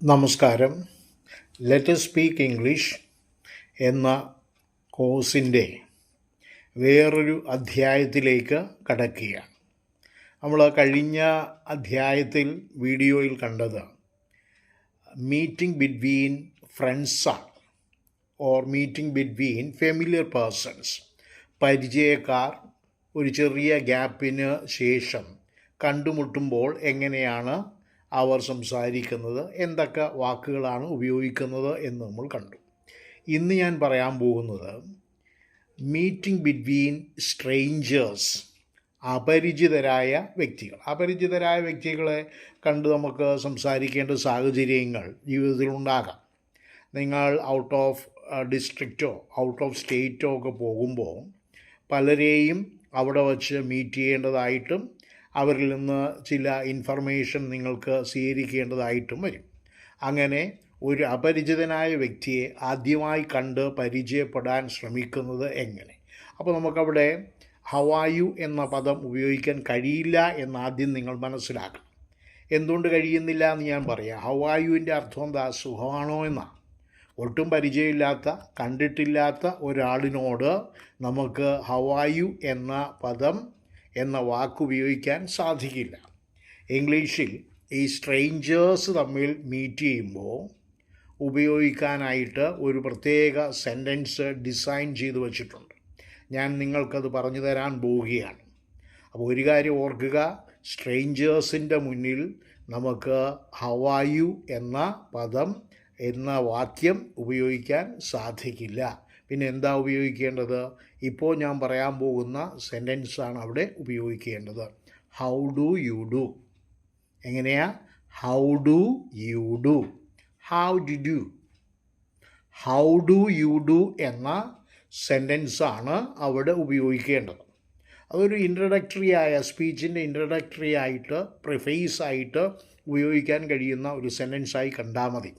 നമസ്കാരം. Let us speak English എന്ന കോഴ്സിൻ്റെ വേറൊരു അധ്യായത്തിലേക്ക് കടക്കുകയാണ്. നമ്മൾ കഴിഞ്ഞ അധ്യായത്തിൽ വീഡിയോയിൽ കണ്ടത് മീറ്റിംഗ് ബിറ്റ്വീൻ ഫ്രണ്ട്സാണ്, or meeting between familiar persons. പരിചയക്കാർ ഒരു ചെറിയ ഗ്യാപ്പിന് ശേഷം കണ്ടുമുട്ടുമ്പോൾ എങ്ങനെയാണ് അവർ സംസാരിക്കുന്നത്, എന്തൊക്കെ വാക്കുകളാണ് ഉപയോഗിക്കുന്നത് എന്ന് നമ്മൾ കണ്ടു. ഇന്ന് ഞാൻ പറയാൻ പോകുന്നത് മീറ്റിംഗ് ബിറ്റ്വീൻ സ്ട്രേഞ്ചേഴ്സ്, അപരിചിതരായ വ്യക്തികളെ കണ്ട് നമുക്ക് സംസാരിക്കേണ്ട സാഹചര്യങ്ങൾ ജീവിതത്തിലുണ്ടാകാം. നിങ്ങൾ ഔട്ട് ഓഫ് ഡിസ്ട്രിക്റ്റോ ഔട്ട് ഓഫ് സ്റ്റേറ്റോ ഒക്കെ പോകുമ്പോൾ പലരെയും അവിടെ വച്ച് മീറ്റ് ചെയ്യേണ്ടതായിട്ടും അവരിൽ നിന്ന് ചില ഇൻഫർമേഷൻ നിങ്ങൾക്ക് സ്വീകരിക്കേണ്ടതായിട്ടും വരും. അങ്ങനെ ഒരു അപരിചിതനായ വ്യക്തിയെ ആദ്യമായി കണ്ട് പരിചയപ്പെടാൻ ശ്രമിക്കുന്നത് എങ്ങനെ? അപ്പോൾ നമുക്കവിടെ ഹൗ ആർ യു എന്ന പദം ഉപയോഗിക്കാൻ കഴിയില്ല എന്നാദ്യം നിങ്ങൾ മനസ്സിലാക്കണം. എന്തുകൊണ്ട് കഴിയുന്നില്ല എന്ന് ഞാൻ പറയാം. ഹൗ ആർ യുവിൻ്റെ അർത്ഥം എന്താ? സുഖമാണോ എന്നാണ്. ഒട്ടും പരിചയമില്ലാത്ത, കണ്ടിട്ടില്ലാത്ത ഒരാളിനോട് നമുക്ക് ഹൗ ആർ യു എന്ന പദം എന്ന വാക്ക് ഉപയോഗിക്കാൻ സാധിക്കില്ല. ഇംഗ്ലീഷിൽ ഈ സ്ട്രേഞ്ചേഴ്സ് തമ്മിൽ മീറ്റ് ചെയ്യുമ്പോൾ ഉപയോഗിക്കാനായിട്ട് ഒരു പ്രത്യേക സെൻറ്റൻസ് ഡിസൈൻ ചെയ്തു വച്ചിട്ടുണ്ട്. ഞാൻ നിങ്ങൾക്കത് പറഞ്ഞു തരാൻ പോവുകയാണ്. അപ്പോൾ ഒരു കാര്യം ഓർക്കുക, സ്ട്രേഞ്ചേഴ്സിൻ്റെ മുന്നിൽ നമുക്ക് ഹൗ ആർ യു എന്ന പദം എന്ന വാക്യം ഉപയോഗിക്കാൻ സാധിക്കില്ല. പിന്നെ എന്താ ഉപയോഗിക്കേണ്ടത്? ഇപ്പോൾ ഞാൻ പറയാൻ പോകുന്ന സെൻറ്റൻസാണ് അവിടെ ഉപയോഗിക്കേണ്ടത്. How do you do. എങ്ങനെയാ? How do you do, how did you, how do you do എന്ന സെൻറ്റൻസാണ് അവിടെ ഉപയോഗിക്കേണ്ടത്. അതൊരു സ്പീച്ചിൻ്റെ ഇൻട്രഡക്ടറി ആയിട്ട്, പ്രിഫേസ് ആയിട്ട് ഉപയോഗിക്കാൻ കഴിയുന്ന ഒരു സെൻറ്റൻസായി കണ്ടാൽ മതി.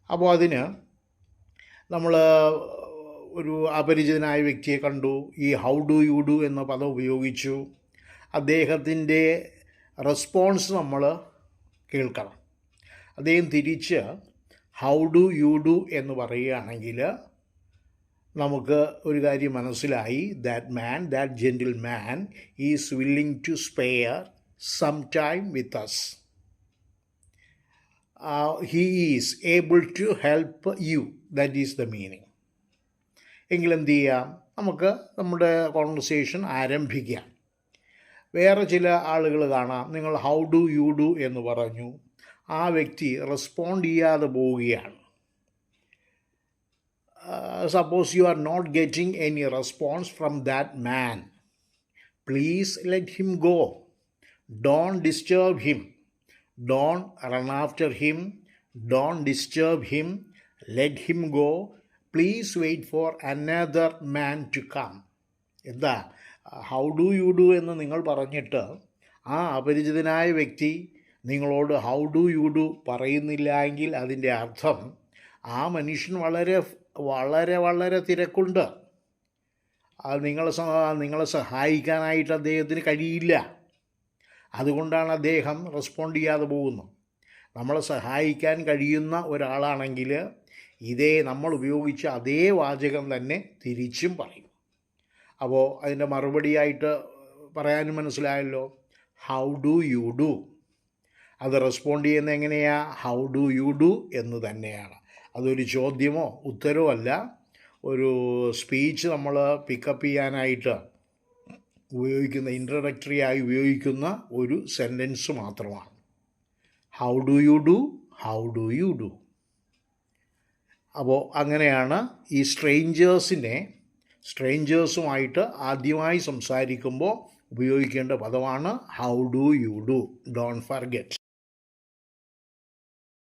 അപ്പോൾ അതിന് നമ്മൾ ഒരു അപരിചിതനായ വ്യക്തിയെ കണ്ടു, ഈ ഹൗ ഡു യു ഡു എന്ന പദം ഉപയോഗിച്ചു. അദ്ദേഹത്തിൻ്റെ റെസ്പോൺസ് നമ്മൾ കേൾക്കണം. അദ്ദേഹം തിരിച്ച് ഹൗ ഡു യു ഡു എന്ന് പറയുകയാണെങ്കിൽ നമുക്ക് ഒരു കാര്യം മനസ്സിലായി. That gentleman is willing to spare some time with us. he is able to help you. That is the meaning. എങ്കിലെന്ത് ചെയ്യാം? നമുക്ക് നമ്മുടെ കോൺവെർസേഷൻ ആരംഭിക്കാം. വേറെ ചില ആളുകൾ കാണാം, നിങ്ങൾ ഹൗ ഡു യു ഡു എന്ന് പറഞ്ഞു, ആ വ്യക്തി റെസ്പോണ്ട് ചെയ്യാതെ പോവുകയാണ്. Suppose you are not getting any response from that man, please let him go. Don't disturb him. Don't run after him. Don't disturb him. Let him go. Please wait for another man to come. എന്താ how do you do എന്ന് നിങ്ങൾ പറഞ്ഞിട്ട് ആ അപരിചിതനായ വ്യക്തി നിങ്ങളോട് how do you do പറയുന്നില്ല എങ്കിൽ അതിൻ്റെ അർത്ഥം ആ മനുഷ്യൻ വളരെ വളരെ വളരെ തിരക്കുണ്ട്. നിങ്ങളെ സഹായിക്കാനായിട്ട് അദ്ദേഹത്തിന് കഴിയില്ല. അതുകൊണ്ടാണ് അദ്ദേഹം റെസ്പോണ്ട് ചെയ്യാതെ പോകുന്നത്. നമ്മളെ സഹായിക്കാൻ കഴിയുന്ന ഒരാളാണെങ്കിൽ നമ്മൾ ഉപയോഗിച്ച അതേ വാചകം തന്നെ തിരിച്ചും പറയും. അപ്പോൾ അതിൻ്റെ മറുപടിയായിട്ട് പറയാനും മനസ്സിലായല്ലോ, ഹൗ ഡു യു ഡു. അത് റെസ്പോണ്ട് ചെയ്യുന്നത് എങ്ങനെയാണ്? ഹൗ ഡു യു ഡു എന്ന് തന്നെയാണ്. അതൊരു ചോദ്യമോ ഉത്തരവോ അല്ല, ഒരു സ്പീച്ച് നമ്മൾ പിക്കപ്പ് ചെയ്യാനായിട്ട് ഉപയോഗിക്കുന്ന, ഇൻട്രഡക്ടറിയായി ഉപയോഗിക്കുന്ന ഒരു സെൻറ്റൻസ് മാത്രമാണ്. How do you do, how do you do. അപ്പോൾ അങ്ങനെയാണ് ഈ സ്ട്രേഞ്ചേഴ്സുമായിട്ട് ആദ്യമായി സംസാരിക്കുമ്പോൾ ഉപയോഗിക്കേണ്ട പദമാണ് how do you do. Don't forget.